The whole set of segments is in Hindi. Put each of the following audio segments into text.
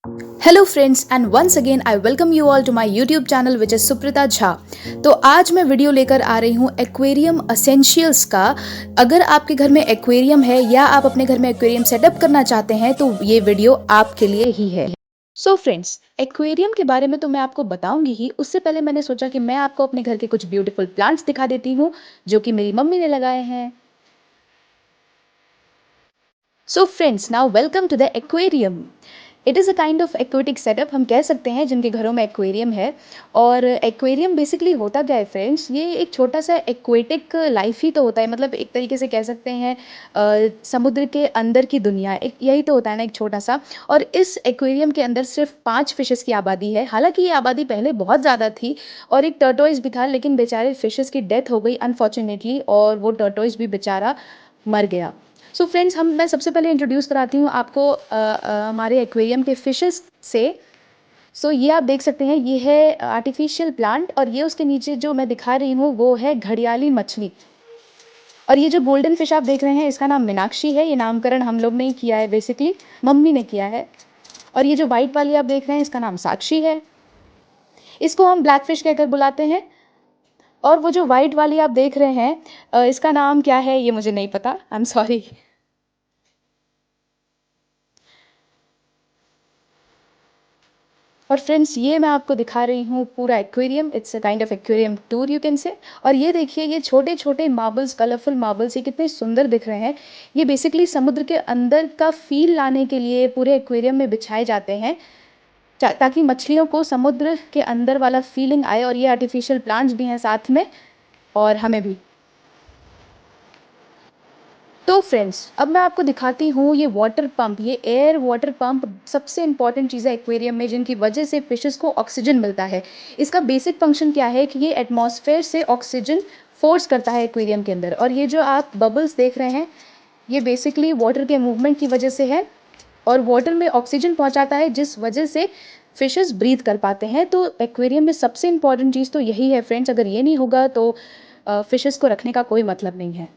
Hello friends and once again I welcome you all to my YouTube channel which is Suprita Jha. तो आज मैं वीडियो लेकर आ रही हूँ एक्वेरियम असेंशियल्स का। अगर आपके घर में एक्वेरियम है या आप अपने घर में एक्वेरियम सेटअप करना चाहते हैं तो ये वीडियो आपके लिए ही है। सो फ्रेंड्स, एक्वेरियम के बारे में तो मैं आपको बताऊंगी ही, उससे पहले मैंने सोचा कि मैं आपको अपने घर के कुछ ब्यूटीफुल प्लांट्स दिखा देती हूँ जो कि मेरी मम्मी ने लगाए हैं। So friends, now welcome to the aquarium. It is a kind of aquatic setup, हम कह सकते हैं, जिनके घरों में एक्वेरियम है। और एक्वेरियम बेसिकली होता क्या है फ्रेंड्स, ये एक छोटा सा एक्वेटिक लाइफ ही तो होता है। मतलब एक तरीके से कह सकते हैं समुद्र के अंदर की दुनिया, एक यही तो होता है ना, एक छोटा सा। और इस एक्वेरियम के अंदर सिर्फ 5 फिशेस की आबादी है। हालांकि ये आबादी पहले बहुत ज़्यादा थी और एक टर्टोइज भी था, लेकिन बेचारे फिशेस की डेथ हो गई अनफॉर्चुनेटली, और वो टर्टोइज भी बेचारा मर गया। सो फ्रेंड्स, मैं सबसे पहले इंट्रोड्यूस कराती हूँ आपको हमारे एक्वेरियम के फिशेस से। सो ये आप देख सकते हैं, ये है आर्टिफिशियल प्लांट, और ये उसके नीचे जो मैं दिखा रही हूँ वो है घड़ियाली मछली। और ये जो गोल्डन फिश आप देख रहे हैं, इसका नाम मीनाक्षी है। ये नामकरण हम लोग ने ही किया है, बेसिकली मम्मी ने किया है। और ये जो वाइट वाली आप देख रहे हैं, इसका नाम साक्षी है। इसको हम ब्लैक फिश कहकर बुलाते हैं। और वो जो वाइट वाली आप देख रहे हैं, इसका नाम क्या है ये मुझे नहीं पता, आई एम सॉरी। और फ्रेंड्स, ये मैं आपको दिखा रही हूँ पूरा aquarium. It's a kind of aquarium tour you can say. और ये देखिए, ये छोटे छोटे मार्बल्स, कलरफुल मार्बल्स, ये कितने सुंदर दिख रहे हैं। ये बेसिकली समुद्र के अंदर का फील लाने के लिए पूरे एक्वेरियम में बिछाए जाते हैं, ताकि मछलियों को समुद्र के अंदर वाला फीलिंग आए। और ये आर्टिफिशियल प्लांट्स भी हैं साथ में, और हमें भी। तो फ्रेंड्स, अब मैं आपको दिखाती हूँ ये वाटर पंप, ये एयर वाटर पंप सबसे इंपॉर्टेंट चीज़ है एक्वेरियम में, जिनकी वजह से फिशेस को ऑक्सीजन मिलता है। इसका बेसिक फंक्शन क्या है कि ये एटमॉस्फेयर से ऑक्सीजन फोर्स करता है एक्वेरियम के अंदर। और ये जो आप बबल्स देख रहे हैं, ये बेसिकली वाटर के मूवमेंट की वजह से है, और वाटर में ऑक्सीजन पहुंचाता है, जिस वजह से फिशेस ब्रीथ कर पाते हैं। तो एक्वेरियम में सबसे इंपॉर्टेंट चीज़ तो यही है फ्रेंड्स। अगर ये नहीं होगा तो फिशेस को रखने का कोई मतलब नहीं है।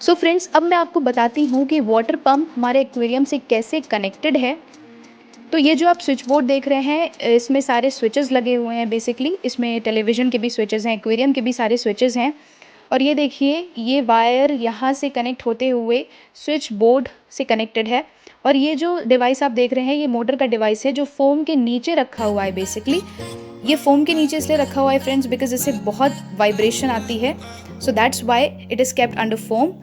सो फ्रेंड्स, अब मैं आपको बताती हूँ कि वाटर पंप हमारे एक्वेरियम से कैसे कनेक्टेड है। तो ये जो आप स्विच बोर्ड देख रहे हैं, इसमें सारे स्विचेस लगे हुए हैं। बेसिकली इसमें टेलीविज़न के भी स्विचेस हैं, एक्वेरियम के भी सारे स्विचेस हैं। और ये देखिए, ये वायर यहाँ से कनेक्ट होते हुए स्विच बोर्ड से कनेक्टेड है। और ये जो डिवाइस आप देख रहे हैं, ये मोटर का डिवाइस है जो फोम के नीचे रखा हुआ है। बेसिकली ये फोम के नीचे इसलिए रखा हुआ है फ्रेंड्स, बिकॉज इससे बहुत वाइब्रेशन आती है। So that's why it is kept under foam.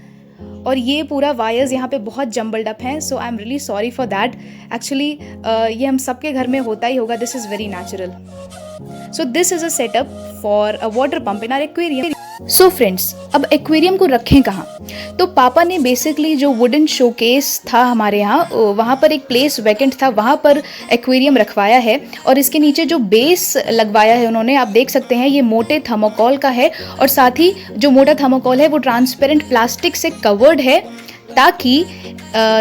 और ये पूरा वायर्स यहाँ पे बहुत जम्बल्ड अप हैं, so I am really sorry for that. Actually ये हम सबके घर में होता ही होगा, this is very natural. So this is a setup for a water pump in our aquarium. So friends, अब एक्वेरियम को रखें कहाँ? तो पापा ने बेसिकली जो वुडन शोकेस था हमारे यहाँ, वहाँ पर एक प्लेस वैकेंट था, वहाँ पर एक्वेरियम रखवाया है। और इसके नीचे जो बेस लगवाया है उन्होंने, आप देख सकते हैं, ये मोटे थर्मोकोल का है। और साथ ही जो मोटा थर्मोकोल है वो ट्रांसपेरेंट प्लास्टिक से कवर्ड है, ताकि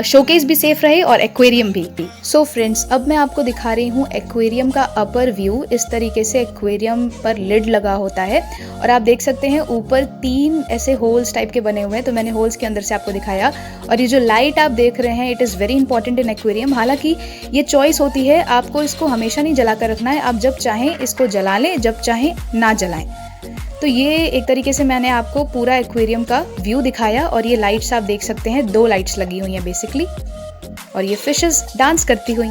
शोकेस भी सेफ रहे और एक्वेरियम भी। सो फ्रेंड्स, अब मैं आपको दिखा रही हूँ एक्वेरियम का अपर व्यू। इस तरीके से एक्वेरियम पर लिड लगा होता है, और आप देख सकते हैं ऊपर 3 ऐसे होल्स टाइप के बने हुए हैं, तो मैंने होल्स के अंदर से आपको दिखाया। और ये जो लाइट आप देख रहे हैं, it is very important in aquarium. हालांकि ये चॉइस होती है, आपको इसको हमेशा नहीं जला कर रखना है, आप जब चाहें इसको जला लें, जब चाहें ना जलाएं। तो ये एक तरीके से मैंने आपको पूरा एक्वेरियम का व्यू दिखाया। और ये लाइट्स आप देख सकते हैं, 2 लाइट्स लगी हुई हैं बेसिकली, और ये फिशेस डांस करती हुई।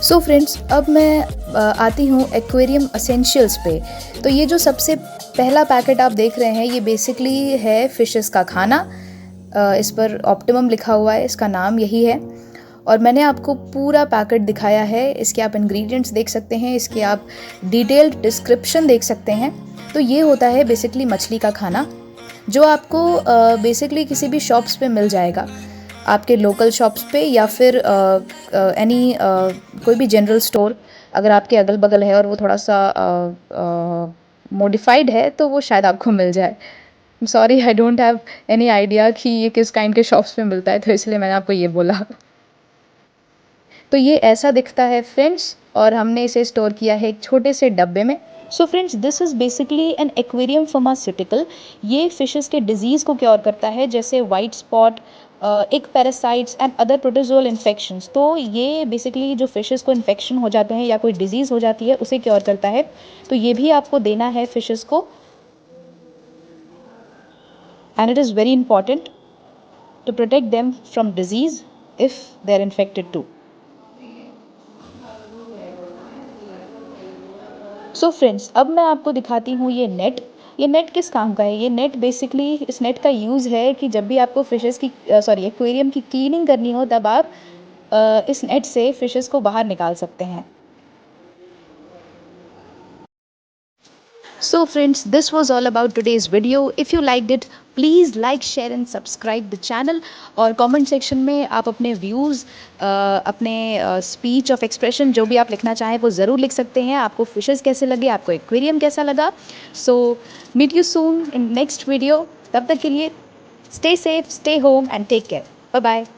सो फ्रेंड्स, अब मैं आती हूँ एक्वेरियम असेंशियल्स पे। तो ये जो सबसे पहला पैकेट आप देख रहे हैं, ये बेसिकली है फिशेस का खाना। इस पर ऑप्टिमम लिखा हुआ है, इसका नाम यही है। और मैंने आपको पूरा पैकेट दिखाया है। इसके आप इंग्रेडिएंट्स देख सकते हैं, इसके आप डिटेल्ड डिस्क्रिप्शन देख सकते हैं। तो ये होता है बेसिकली मछली का खाना, जो आपको बेसिकली किसी भी शॉप्स पे मिल जाएगा, आपके लोकल शॉप्स पे या फिर कोई भी जनरल स्टोर अगर आपके अगल बगल है और वो थोड़ा सा मॉडिफाइड है तो वो शायद आपको मिल जाए। Sorry, I don't have any idea कि ये किस काइंड के शॉप्स पे मिलता है, तो इसलिए मैंने आपको ये बोला। तो ये ऐसा दिखता है फ्रेंड्स, और हमने इसे स्टोर किया है एक छोटे से डब्बे में। So friends, this is basically an aquarium pharmaceutical. ये फिशेस के डिजीज़ को क्योर करता है, जैसे वाइट स्पॉट, एक parasites and other protozoal infections. तो ये बेसिकली जो फिशेस को इन्फेक्शन हो जाते हैं या कोई डिजीज़ हो जाती है उसे क्योर करता है। तो ये भी आपको देना है फिशेस को, and it is very important to protect them from disease if they are infected too. So friends, अब मैं आपको दिखाती हूँ ये नेट। ये नेट किस काम का है? ये नेट बेसिकली, इस नेट का यूज़ है कि जब भी आपको फिशेस की एक्वेरियम की क्लीनिंग करनी हो, तब आप इस नेट से फिशेस को बाहर निकाल सकते हैं। So friends, this was all about today's video. If you liked it, please like, share and subscribe the channel. और comment section में आप अपने views, अपने speech of expression जो भी आप लिखना चाहें वो ज़रूर लिख सकते हैं। आपको fishes कैसे लगे, आपको aquarium कैसा लगा। So meet you soon in next video. तब तक के लिए stay safe, stay home and take care. Bye bye.